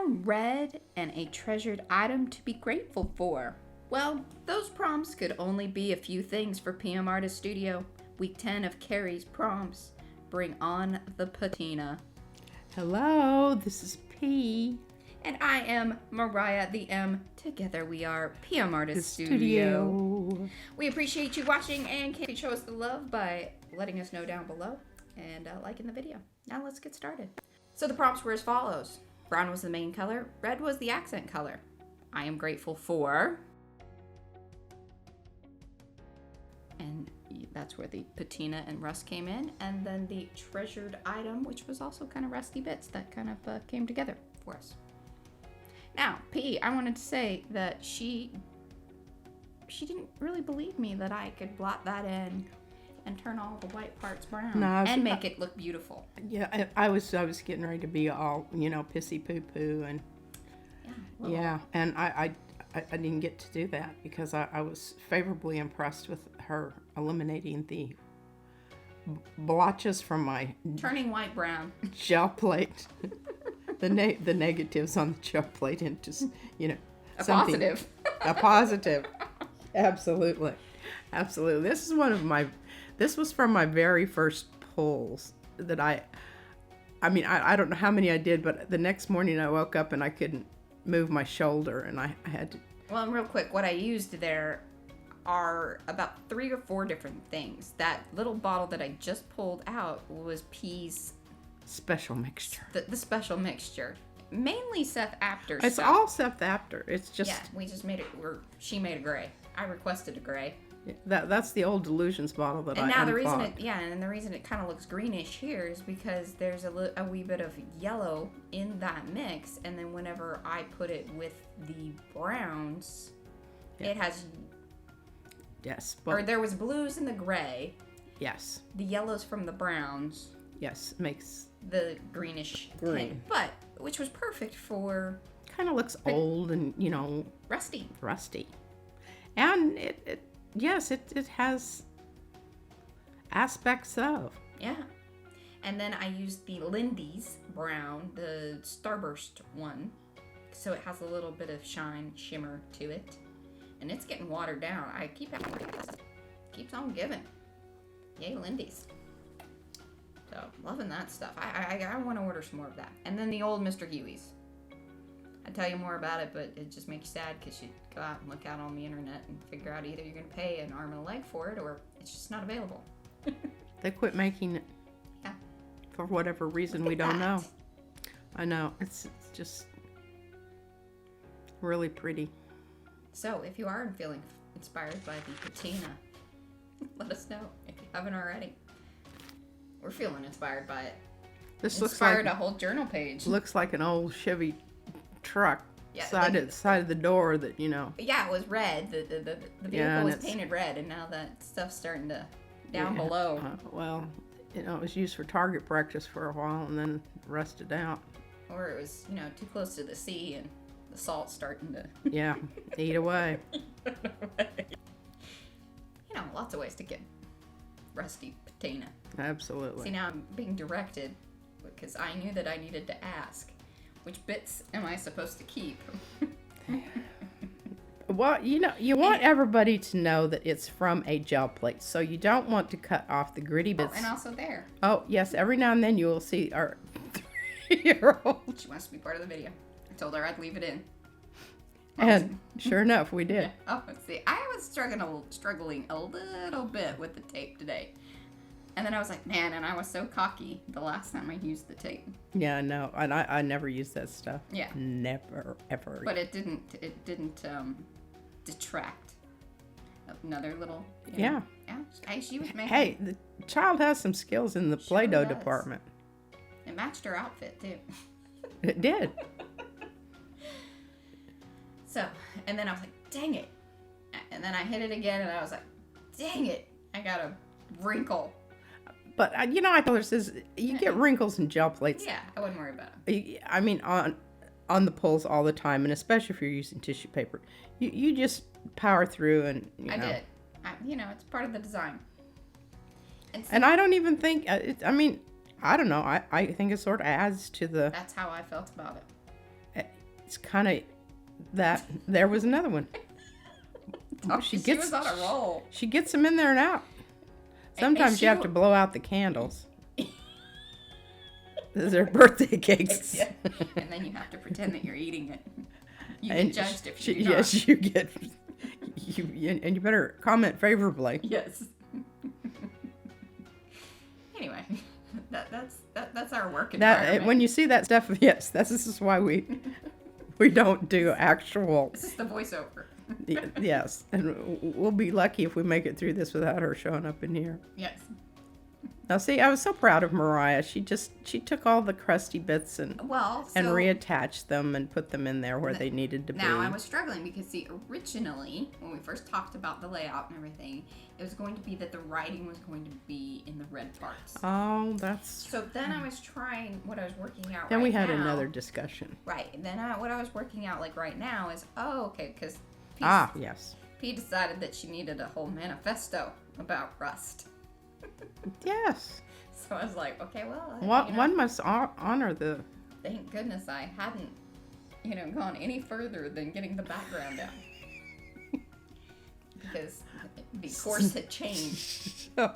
found red and a treasured item to be grateful for. Well, those prompts could only be a few things for PM Artist Studio. Week 10 of Kari's prompts. Bring on the patina. Hello, this is P. And I am Mariah the M. Together we are PM Artist Studio. We appreciate you watching and can show us the love by letting us know down below and liking the video. Now let's get started. So the prompts were as follows. Brown was the main color. Red was the accent color. I am grateful for... And that's where the patina and rust came in. And then the treasured item, which was also kind of rusty bits that kind of came together for us. Now, P, I wanted to say that she didn't really believe me that I could blot that in and turn all the white parts brown and make it look beautiful. Yeah, I was getting ready to be all, pissy poo poo and and I didn't get to do that because I was favorably impressed with her eliminating the blotches from my turning white brown gel plate. the negatives on the gel plate into a positive. A positive. Absolutely. This was from my very first pulls that I don't know how many I did, but the next morning I woke up and I couldn't move my shoulder and I had to. Well, and real quick, what I used there are about 3 or 4 different things. That little bottle that I just pulled out was P's special mixture. The special mixture. Mainly Seth Apter It's stuff. all Seth Apter. It's just... Yeah, we just made it, she made a gray. I requested a gray. That's the old Delusions bottle that and I now unfogged. the reason it kind of looks greenish here is because there's a wee bit of yellow in that mix, and then whenever I put it with the browns, it has... Yes. Or there was blues in the gray. Yes. The yellows from the browns. Yes, makes... the greenish green. But, which was perfect for... Kind of looks old and, rusty. And it has aspects of. Yeah. And then I used the Lindy's brown, the Starburst one. So it has a little bit of shimmer to it. And it's getting watered down. I keeps on giving. Yay, Lindy's. So, loving that stuff. I want to order some more of that. And then the old Mr. Huey's. I'd tell you more about it, but it just makes you sad because you go out and look out on the internet and figure out either you're going to pay an arm and a leg for it or it's just not available. They quit making it. Yeah. For whatever reason we don't know. I know. It's just really pretty. So, if you are feeling inspired by the patina, let us know if you haven't already. We're feeling inspired by it. This inspired a whole journal page. Looks like an old Chevy truck. Yeah, side of the door that Yeah, it was red. The vehicle was painted red, and now that stuff's starting to down below. It was used for target practice for a while and then rusted out. Or it was too close to the sea and the salt's starting to eat away. Lots of ways to get rusty patina. Absolutely. See, now I'm being directed because I knew that I needed to ask, which bits am I supposed to keep? Well, you want everybody to know that it's from a gel plate, so you don't want to cut off the gritty bits. Oh, and also there. Oh, yes, every now and then you will see our 3-year-old. She wants to be part of the video. I told her I'd leave it in. And sure enough, we did. Oh, see, I was struggling a little bit with the tape today. And then I was like, man, and I was so cocky the last time I used the tape. Yeah, no, and I never used that stuff. Yeah. Never, ever. But it didn't detract. Another little... Yeah. Yeah, she was making... Hey, the child has some skills in the Play-Doh department. It matched her outfit, too. It did. So, and then I was like, dang it. And then I hit it again, and I was like, dang it. I got a wrinkle. But, I told her, says, you get wrinkles in gel plates. Yeah, I wouldn't worry about it. I mean, on the pulls all the time, and especially if you're using tissue paper. You just power through and, I did. It's part of the design. And I don't even think, I don't know. I think it sort of adds to the... That's how I felt about it. it's kind of that. There was another one. She was on a roll. She gets them in there and out. Sometimes you have to blow out the candles. Those are birthday cakes. Yeah. And then you have to pretend that you're eating it. You get judged if you do not. Yes, you get. And you better comment favorably. Yes. Anyway, that's our work environment. When you see that stuff, yes, this is why we don't do actual. This is the voiceover. Yes, and we'll be lucky if we make it through this without her showing up in here. Yes. Now, see, I was so proud of Mariah. She took all the crusty bits and reattached them and put them in there where they needed to be. Now, I was struggling because, see, originally, when we first talked about the layout and everything, it was going to be that the writing was going to be in the red parts. Oh, that's... So then I was trying, what I was working out Then we had another discussion. Right. Then what I was working out, like, right now is, okay, because yes. P decided that she needed a whole manifesto about rust. Yes. So I was like, okay, well... One must honor the... Thank goodness I hadn't, gone any further than getting the background down. Because the course had changed. So,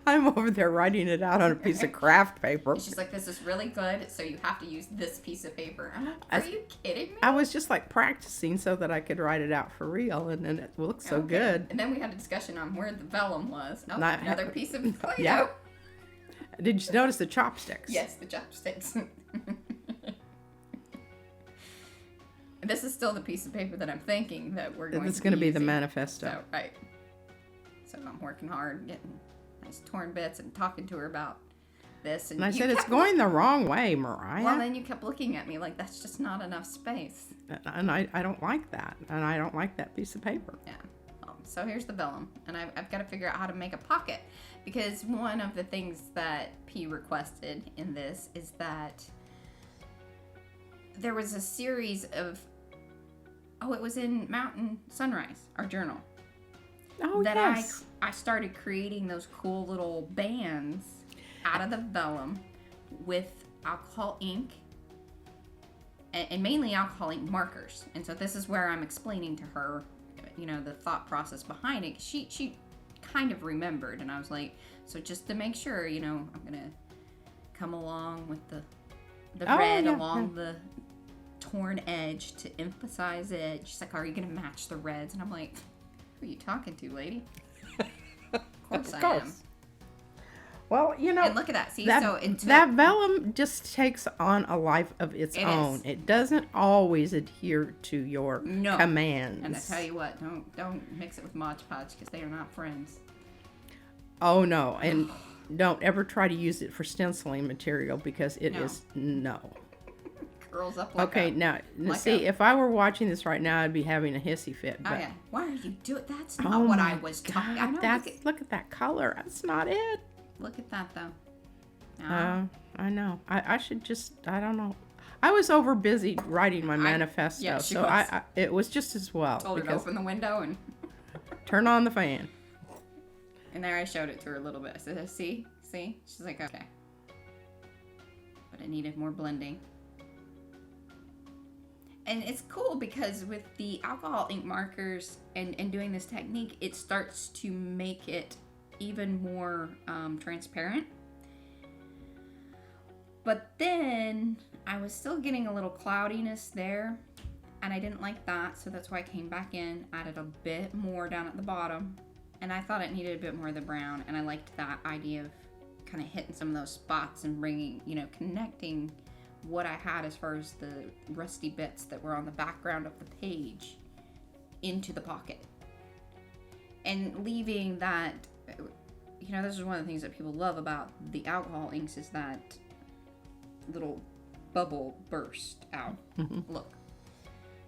I'm over there writing it out on a piece of craft paper. And she's like, this is really good, so you have to use this piece of paper. I'm like, are you kidding me? I was just like practicing so that I could write it out for real, and then it looked so good. And then we had a discussion on where the vellum was. Oh, another piece of Play-Doh. Yeah. Did you notice the chopsticks? Yes, the chopsticks. This is still the piece of paper that I'm thinking that we're going to be It's going to be the manifesto. So, right. So I'm working hard, getting nice torn bits and talking to her about this. And I said, it's going the wrong way, Mariah. Well, then you kept looking at me like that's just not enough space. And I don't like that. And I don't like that piece of paper. Yeah. So here's the vellum. And I've got to figure out how to make a pocket. Because one of the things that P requested in this is that there was a series of... Oh, it was in Mountain Sunrise, our journal. Oh, that yes. I started creating those cool little bands out of the vellum with alcohol ink and mainly alcohol ink markers. And so this is where I'm explaining to her, the thought process behind it. She kind of remembered, and I was like, so just to make sure, I'm gonna come along with the red along the torn edge to emphasize it. She's like, are you gonna match the reds? And I'm like, who are you talking to, lady? Of course I am. Well, and look at that. See, that vellum just takes on a life of its own. It doesn't always adhere to your commands. And I tell you what, don't mix it with Mod Podge because they are not friends. Oh no, and don't ever try to use it for stenciling material because it is no. Curls up like now see, if I were watching this right now, I'd be having a hissy fit. But, oh yeah, why are you doing? That's not what I was talking. I know. Look at that color. That's not it. Look at that though. I know. I should just. I don't know. I was over busy writing my manifesto, so it was just as well. Told her to open the window and turn on the fan. And there I showed it to her a little bit. I said, see? She's like, okay. But I needed more blending. And it's cool because with the alcohol ink markers and doing this technique, it starts to make it even more transparent. But then I was still getting a little cloudiness there, and I didn't like that, so that's why I came back in, added a bit more down at the bottom, and I thought it needed a bit more of the brown, and I liked that idea of kind of hitting some of those spots and bringing, connecting what I had as far as the rusty bits that were on the background of the page into the pocket. And leaving that, this is one of the things that people love about the alcohol inks is that little bubble burst out look.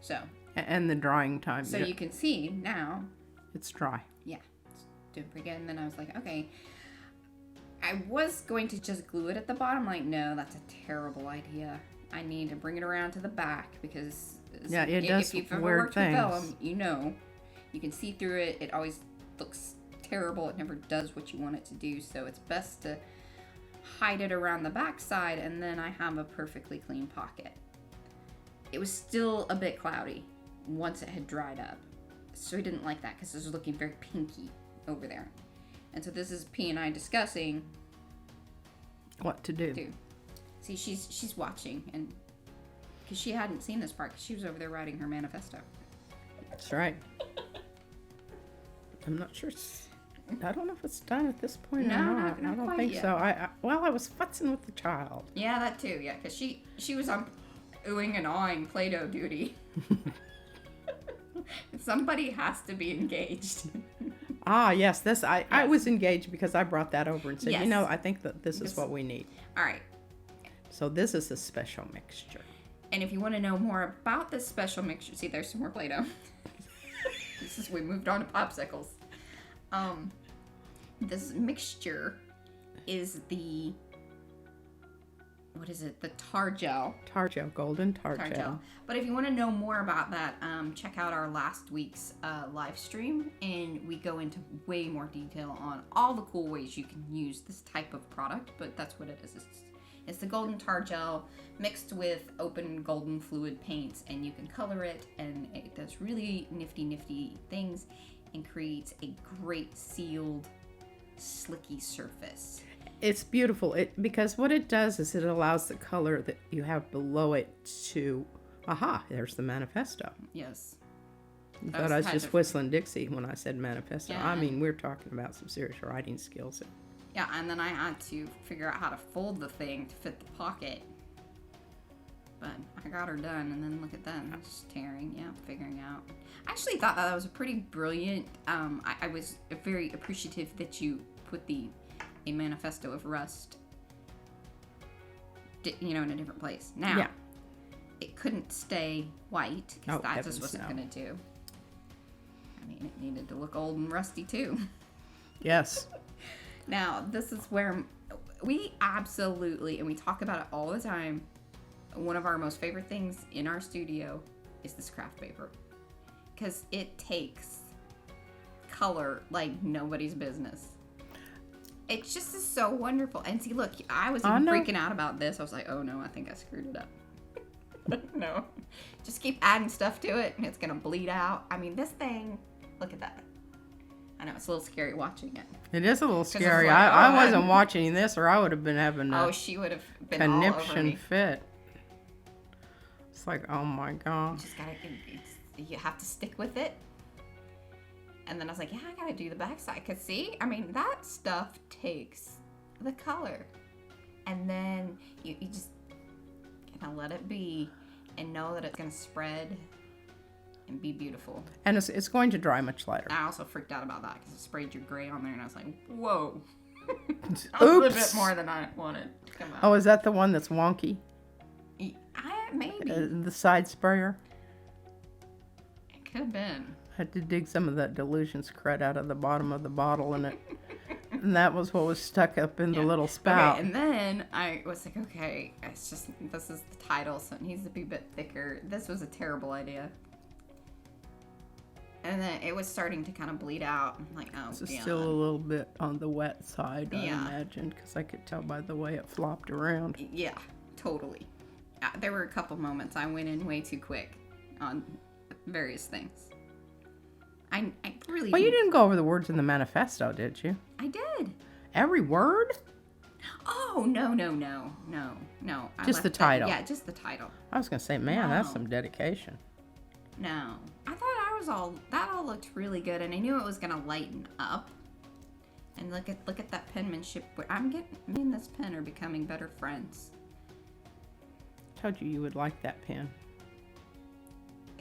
So. And the drying time. So you can see now. It's dry. Yeah. It's doing pretty good. And then I was like, okay. I was going to just glue it at the bottom. Like, no, that's a terrible idea. I need to bring it around to the back because it does if you've ever weird worked things. with vellum, you can see through it. It always looks terrible. It never does what you want it to do. So it's best to hide it around the back side, and then I have a perfectly clean pocket. it was still a bit cloudy once it had dried up. So he didn't like that because it was looking very pinky over there. And so this is P and I discussing what to do. See, she's watching, and because she hadn't seen this part, because she was over there writing her manifesto. That's right. I'm not sure. I don't know if it's done at this point or not. I don't think so. I was futzing with the child. Yeah, that too. Yeah, because she was on oohing and awing Play-Doh duty. Somebody has to be engaged. Yes. I was engaged because I brought that over and said, yes. I think that this is what we need. All right. So this is a special mixture. And if you want to know more about this special mixture, see, there's some more Play-Doh. We moved on to popsicles. This mixture is the, what is it? The tar gel. Tar gel, golden tar gel. But if you want to know more about that, check out our last week's live stream, and we go into way more detail on all the cool ways you can use this type of product. But that's what it is. It's the golden tar gel mixed with open golden fluid paints, and you can color it, and it does really nifty things and creates a great sealed, slicky surface. It's beautiful. Because what it does is it allows the color that you have below it to, there's the Manifesto. Yes. I thought I was just whistling Dixie when I said Manifesto. Yeah, I mean, we're talking about some serious writing skills. Yeah, and then I had to figure out how to fold the thing to fit the pocket. But I got her done, and then look at that. I'm just tearing, figuring out. I actually thought that was a pretty brilliant. I was very appreciative that you put a Manifesto of Rust, in a different place. Now, it couldn't stay white, because that just wasn't going to do. I mean, it needed to look old and rusty, too. Yes. Now, this is where we absolutely, and we talk about it all the time, one of our most favorite things in our studio is this craft paper. Because it takes color like nobody's business. It just is so wonderful. And see, look, I was even freaking out about this. I was like, oh no, I think I screwed it up. No. Just keep adding stuff to it and it's going to bleed out. I mean, this thing, look at that. I know, it's a little scary watching it. It is a little scary. Like, I wasn't watching this, or I would have been having a she would have been conniption fit. It's like, oh my god. You have to stick with it. And then I was like, I gotta do the backside. Because see, I mean, that stuff takes the color. And then you just kind of let it be and know that it's going to spread and be beautiful. And it's going to dry much lighter. I also freaked out about that because it sprayed your gray on there, and I was like, whoa. Oops. A little bit more than I wanted to come out. Oh, is that the one that's wonky? Maybe. The side sprayer? It could have been. I had to dig some of that Delusions crud out of the bottom of the bottle, and that was what was stuck up in the little spout. Okay, and then I was like, okay, this is the title, so it needs to be a bit thicker. This was a terrible idea. And then it was starting to kind of bleed out. I'm like, oh, It's still a little bit on the wet side, I imagine, because I could tell by the way it flopped around. Yeah, totally. There were a couple moments I went in way too quick on various things. I really... Well, you didn't go over the words in the Manifesto, did you? I did. Every word? Oh, no. Just the title. Yeah, just the title. I was going to say, man, that's some dedication. No. I thought that all looked really good, and I knew it was going to lighten up. And look at that penmanship. Me and this pen are becoming better friends. I told you would like that pen.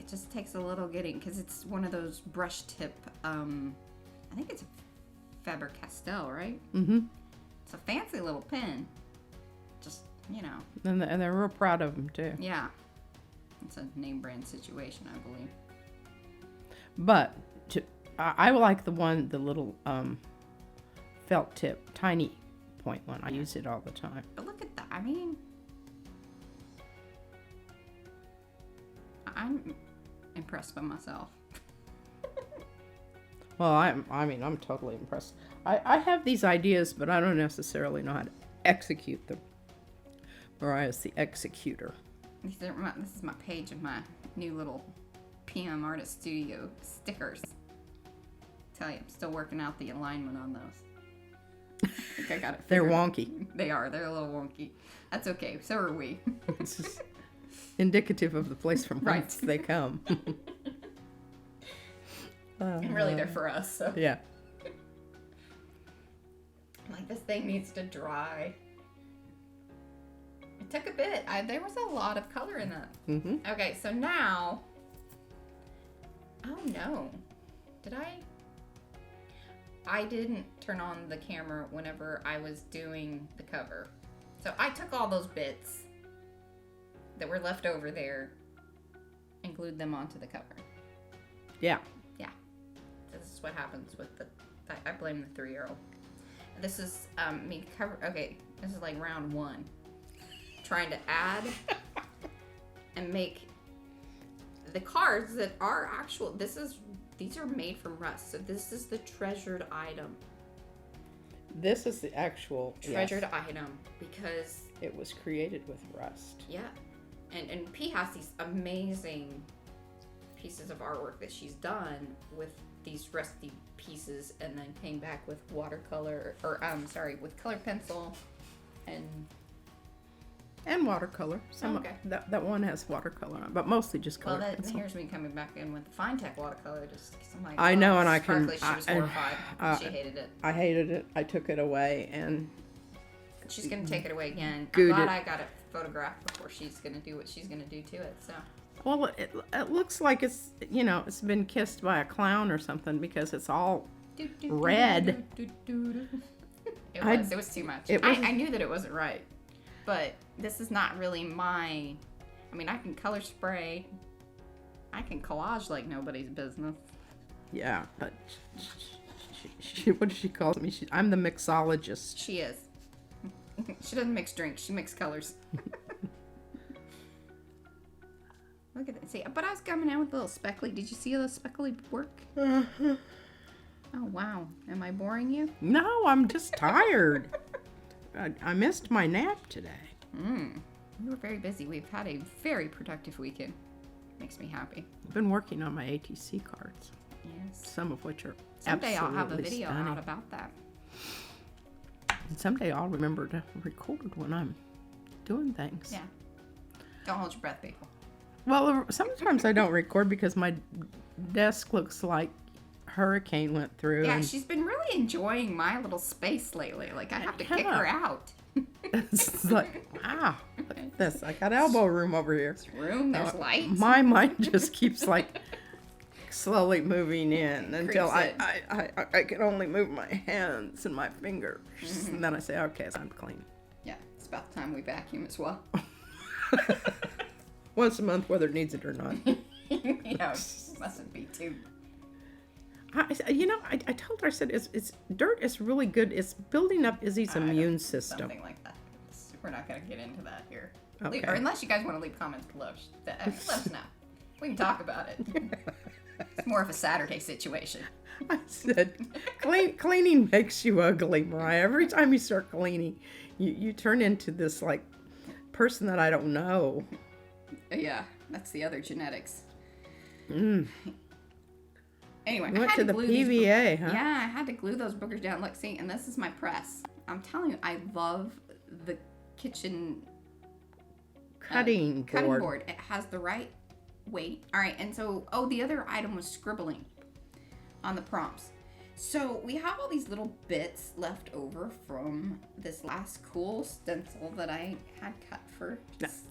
It just takes a little getting, because it's one of those brush tip, I think it's a Faber-Castell, right? Mm-hmm. It's a fancy little pen. Just, And they're real proud of them, too. Yeah. It's a name brand situation, I believe. But I like the little felt tip, tiny point one. I use it all the time. But look at that. I mean, I'm impressed by myself. Well, I'm totally impressed. I have these ideas, but I don't necessarily know how to execute them. Mariah's the executor. This is my page of my new little PM Artist Studio stickers. Tell you, I'm still working out the alignment on those. I think I got it. They're wonky. They are. They're a little wonky. That's okay. So are we. It's just indicative of the place from whence they come. And really, they're for us. So. Yeah. Like, this thing needs to dry. It took a bit. There was a lot of color in that. Mm-hmm. Okay, so now... Oh, no. Did I? I didn't turn on the camera whenever I was doing the cover. So I took all those bits that were left over there and glued them onto the cover. Yeah. Yeah. This is what happens with the... I blame the 3-year-old. This is me cover... Okay, this is like round 1. Trying to add and make the cards that are actual... These are made from rust. So this is the treasured item. This is the actual... Treasured item because... It was created with rust. Yeah. And P has these amazing pieces of artwork that she's done with these rusty pieces and then came back with watercolor, or with colored pencil and watercolor. Okay. That one has watercolor on it, but mostly just color pencil. Here's me coming back in with the fine tech watercolor. Just I'm like, I know, and I sparkly. can. She was horrified. She hated it. I hated it. I took it away, and she's gonna take it away again. Good. I'm glad I got it photographed before she's gonna do what she's gonna do to it. So. Well, it looks like it's it's been kissed by a clown or something because it's all red. It was too much. I knew that it wasn't right, but this is not really my... I mean, I can color spray. I can collage like nobody's business. Yeah, but she what does she call me? I'm the mixologist. She is. She doesn't mix drinks. She mixes colors. Look at that. See, but I was coming out with a little speckly. Did you see the speckly work? Uh-huh. Oh, wow. Am I boring you? No, I'm just tired. I missed my nap today. We were very busy. We've had a very productive weekend. Makes me happy. I've been working on my ATC cards. Yes. Some of which are someday absolutely I'll have a video stunning. out about that. And someday I'll remember to record when I'm doing things. Yeah. Don't hold your breath, people. Well, sometimes I don't record because my desk looks like hurricane went through. Yeah, she's been really enjoying my little space lately. Like, I have to kick her out. It's like, wow, look at this. I got elbow room over here. There's room, there's light. My mind just keeps like slowly moving in until I can only move my hands and my fingers. Mm-hmm. And then I say, okay, it's time to clean. Yeah, it's about the time we vacuum as well. Once a month, whether it needs it or not. Yeah, it mustn't be too. I told her, I said, it's dirt is really good. It's building up Izzy's immune system. Something like that. We're not going to get into that here. Okay. Or unless you guys want to leave comments below. Let us know. We can talk about it. It's more of a Saturday situation. I said, cleaning makes you ugly, Mariah. Every time you start cleaning, you turn into this, like, person that I don't know. Yeah, that's the other genetics. Mm. Anyway, you went to the PVA, huh? Yeah, I had to glue those boogers down. Look, see, and this is my press. I'm telling you, I love the kitchen cutting board. It has the right weight. All right, and so, the other item was scribbling on the prompts. So we have all these little bits left over from this last cool stencil that I had cut for.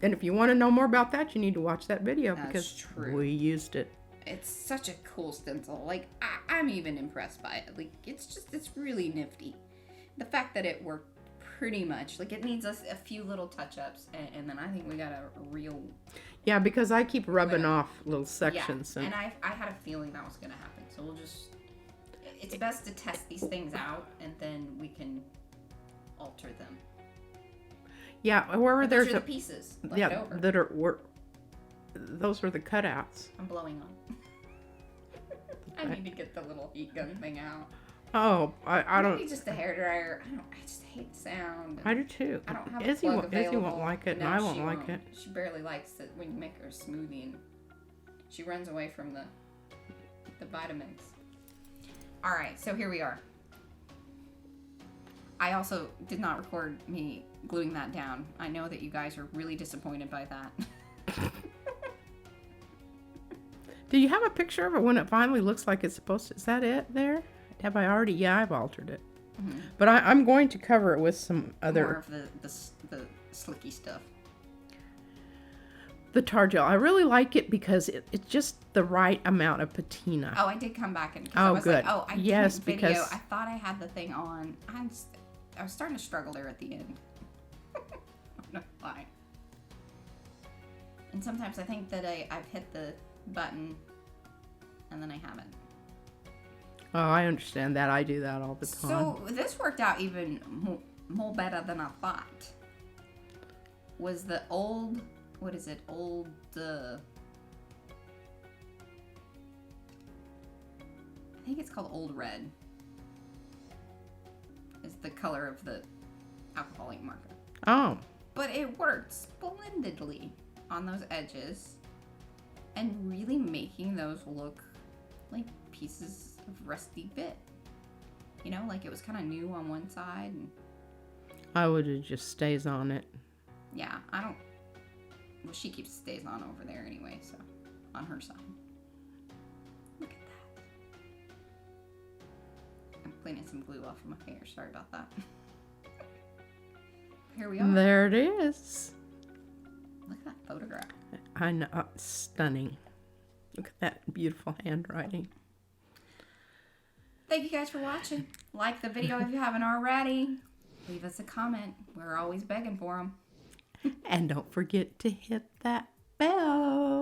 And if you want to know more about that, you need to watch that video because true. We used it. It's such a cool stencil. Like, I'm even impressed by it. Like, it's really nifty. The fact that it worked pretty much. Like, it needs a few little touch-ups, and then I think we got a real... Yeah, because I keep rubbing off little sections. Yeah, and I had a feeling that was going to happen. So we'll just... It's best to test these things out, and then we can alter them. Yeah, wherever but there's the pieces left over. That were those were the cutouts. I'm blowing on. I need to get the little heat gun thing out. Oh, I don't. Maybe just the hairdryer. I just hate the sound. I do too. I don't have Izzy a plug available. won't like it, and No, I won't she like it. She barely likes it when you make her a smoothie, and she runs away from the vitamins. All right, so here we are. I also did not record me gluing that down. I know that you guys are really disappointed by that. Do you have a picture of it when it finally looks like it's supposed to? Is that it there? Have I already? Yeah, I've altered it. Mm-hmm. But I'm going to cover it with some other... More of the slicky stuff. The tar gel. I really like it because it's just the right amount of patina. Oh, I did come back and... Oh, I was good. Like, oh, I yes, didn't video. because... I thought I had the thing on. I was starting to struggle there at the end. I'm not lying. And sometimes I think that I've hit the button and then I haven't. Oh, I understand that. I do that all the time. So this worked out even more better than I thought. Was the old, what is it? Old, I think it's called Old Red. Is the color of the alcoholic marker. Oh. But it worked splendidly on those edges and really making those look like pieces of rusty bit. You know, like it was kind of new on one side. And I would have just stays on it. yeah, I don't... Well, she keeps stays on over there anyway, so on her side. Look at that. I'm cleaning some glue off of my hair. Sorry about that. Here we are. There it is. Look at that photograph. I know. Stunning. Look at that beautiful handwriting. Thank you guys for watching. Like the video if you haven't already. Leave us a comment. We're always begging for them. And don't forget to hit that bell.